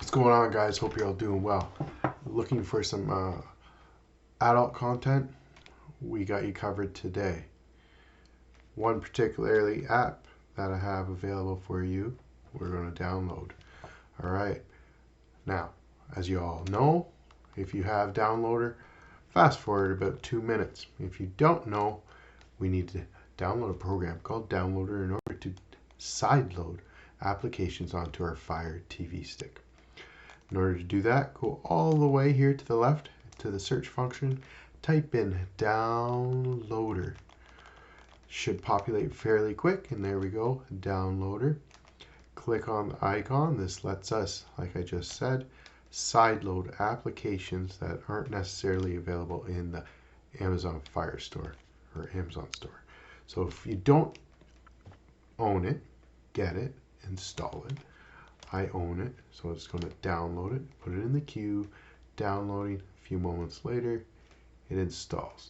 What's going on, guys? Hope you're all doing well. Looking for some adult content? We got you covered today. One particularly app that I have available for you, we're going to download. All right. Now, as you all know, if you have Downloader, fast forward about 2 minutes. If you don't know, we need to download a program called Downloader in order to sideload applications onto our Fire TV stick. In order to do that, go all the way here to the left to the search function, type in Downloader. Should populate fairly quick, and there we go, Downloader. Click on the icon. This lets us, like I just said, sideload applications that aren't necessarily available in the Amazon Fire Store or Amazon Store. So if you don't own it, get it, install it. I own it, so it's going to download it, put it in the queue, downloading. A few moments later, it installs.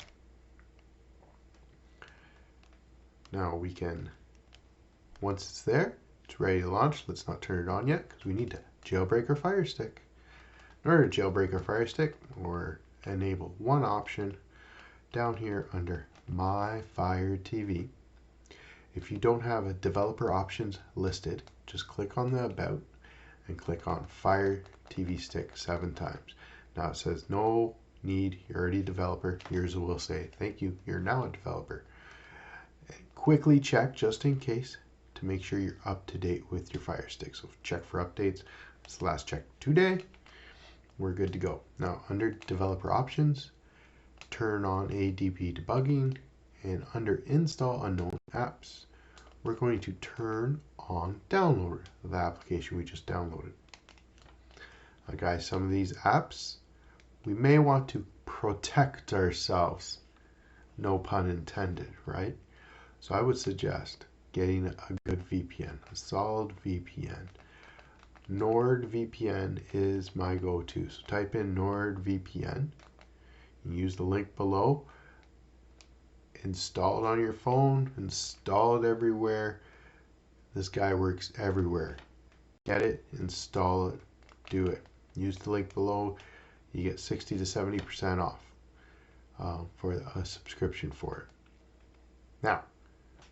Now we can, once it's there, it's ready to launch. Let's not turn it on yet because we need to jailbreak our Fire Stick. In order to jailbreak our Fire Stick or enable one option down here under My Fire TV. If you don't have a developer options listed, just click on the About and click on Fire TV Stick 7 times. Now it says no need, you're already a developer. Yours will say, thank you, you're now a developer. And quickly check just in case to make sure you're up to date with your Fire Stick. So check for updates. It's the last check today. We're good to go. Now under developer options, turn on ADB debugging, and under install unknown apps, we're going to turn on Downloader, the application we just downloaded. Guys, some of these apps, we may want to protect ourselves. No pun intended, right? So I would suggest getting a good VPN, a solid VPN. NordVPN is my go-to. So type in NordVPN. Use the link below. Install it on your phone, install it everywhere. This guy works everywhere. Get it, install it, do it. Use the link below. You get 60 to 70% off for a subscription for it. Now,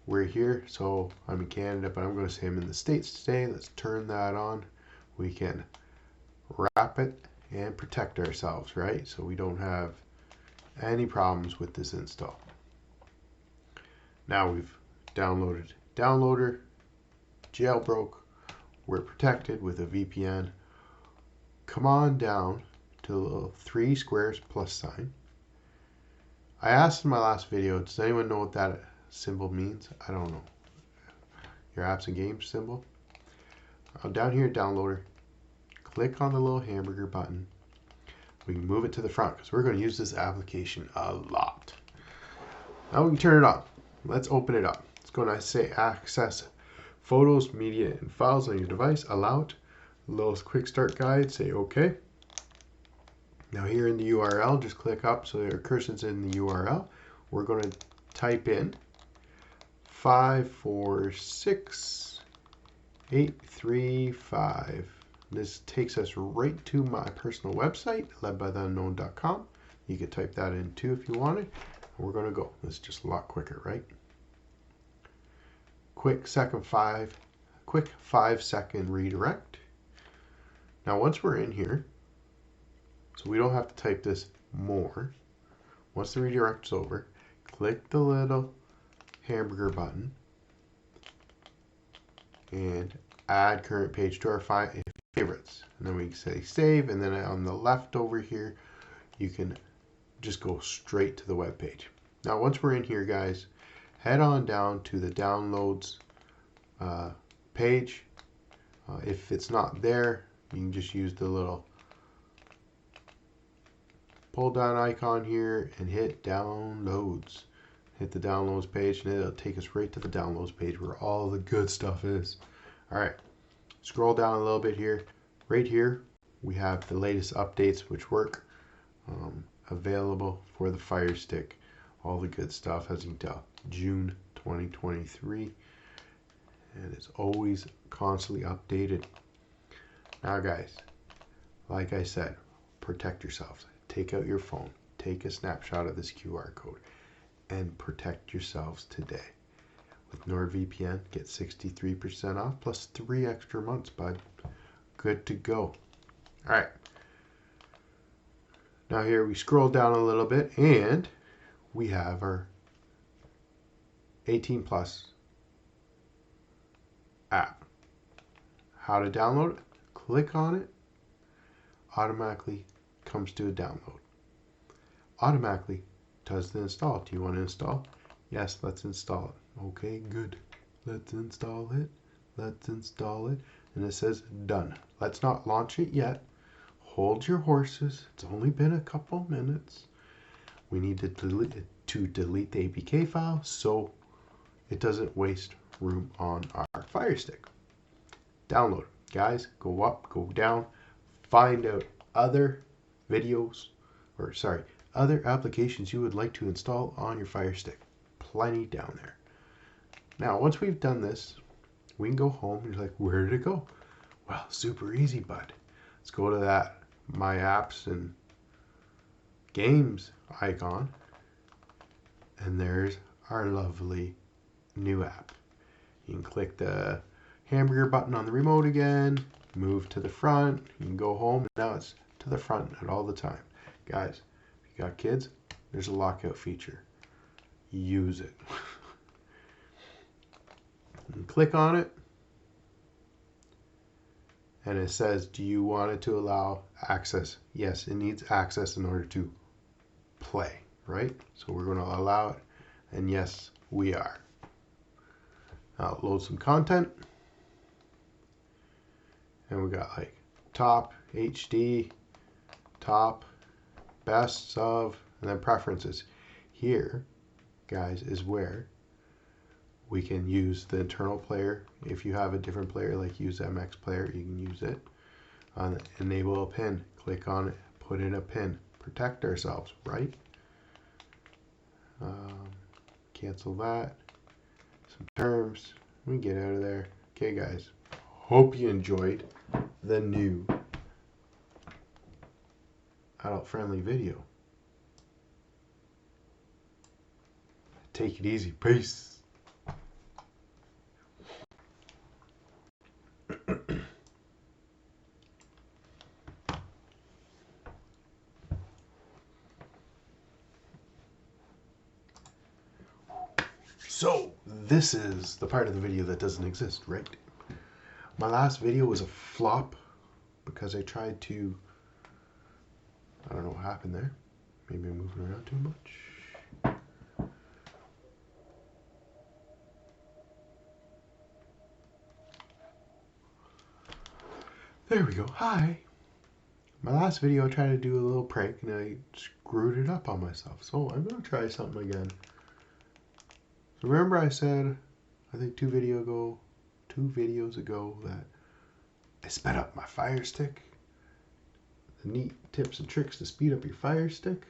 we're here, so I'm in Canada, but I'm going to say I'm in the States today. Let's turn that on. We can wrap it and protect ourselves, right? So we don't have any problems with this install. Now we've downloaded Downloader, jailbroke, we're protected with a VPN. Come on down to the little 3 squares plus sign. I asked in my last video, does anyone know what that symbol means? I don't know. Your apps and games symbol. Down here, Downloader, click on the little hamburger button. We can move it to the front because we're going to use this application a lot. Now we can turn it on. Let's open it up. It's going to say access photos, media, and files on your device. Allow it. A little quick start guide. Say OK. Now here in the URL, just click up so your cursor's in the URL. We're going to type in 546-835. This takes us right to my personal website, ledbytheunknown.com. You can type that in too if you wanted. We're going to go. It's just a lot quicker, right? Quick 5-second redirect. Now once we're in here, so we don't have to type this more. Once the redirect's over, click the little hamburger button and add current page to our favorites. And then we say save, and then on the left over here, you can just go straight to the web page. Now once we're in here, guys, head on down to the downloads page. If it's not there, you can just use the little pull down icon here and hit downloads. Hit the downloads page and it'll take us right to the downloads page where all the good stuff is. Alright, scroll down a little bit here. Right here we have the latest updates which work. Available for the Fire Stick. All the good stuff, as you can tell. June 2023. And it's always constantly updated. Now guys, Like I said, protect yourselves. Take out your phone. Take a snapshot of this QR code and protect yourselves today. With NordVPN, get 63% off plus 3 extra months, bud. Good to go. All right. Now here we scroll down a little bit and we have our 18 plus app. How to download it? Click on it. Automatically comes to a download. Automatically does the install. Do you want to install? Yes, let's install it. Okay, good. Let's install it. Let's install it. And it says done. Let's not launch it yet. Hold your horses. It's only been a couple minutes. We need to delete the APK file so it doesn't waste room on our Fire Stick. Download. Guys, go up, go down. Find out other videos, other applications you would like to install on your Fire Stick. Plenty down there. Now, once we've done this, we can go home and you're like, where did it go? Well, super easy, bud. Let's go to that My Apps and Games icon. And there's our lovely new app. You can click the hamburger button on the remote again, move to the front, you can go home, and now it's to the front at all the time. Guys, if you got kids, there's a lockout feature. Use it. And click on it, and it says, do you want it to allow access? Yes, it needs access in order to play, right? So we're going to allow it, and yes, we are. Now load some content, and we got like top, HD, top, bests of, and then preferences. Here, guys, is where we can use the internal player. If you have a different player, like use MX player, you can use it. Enable a pin. Click on it. Put in a pin. Protect ourselves, right? Cancel that. Some terms. We get out of there. Okay, guys. Hope you enjoyed the new adult-friendly video. Take it easy. Peace. So, this is the part of the video that doesn't exist, right? My last video was a flop because I tried to, I don't know what happened there. Maybe I'm moving around too much. There we go. Hi. My last video I tried to do a little prank and I screwed it up on myself. So I'm going to try something again. So remember I said, I think two videos ago that I sped up my Fire Stick. The neat tips and tricks to speed up your Fire Stick.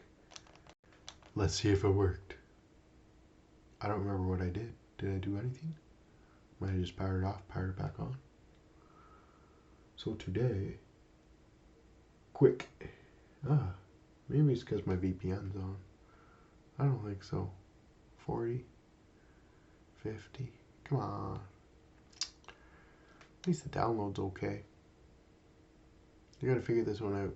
Let's see if it worked. I don't remember what I did. Did I do anything? Might have just powered it off, powered it back on. So today, quick. Maybe it's because my VPN's on. I don't think so. 40, 50, come on. At least the download's okay. You gotta figure this one out.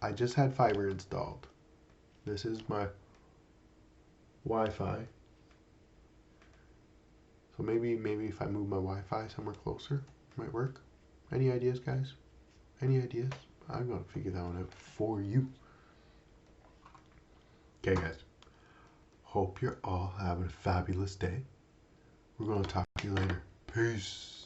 I just had fiber installed. This is my Wi-Fi. So maybe if I move my Wi-Fi somewhere closer, it might work. Any ideas, guys? Any ideas? I'm gonna figure that one out for you. Okay, guys. Hope you're all having a fabulous day. We're gonna talk to you later. Peace.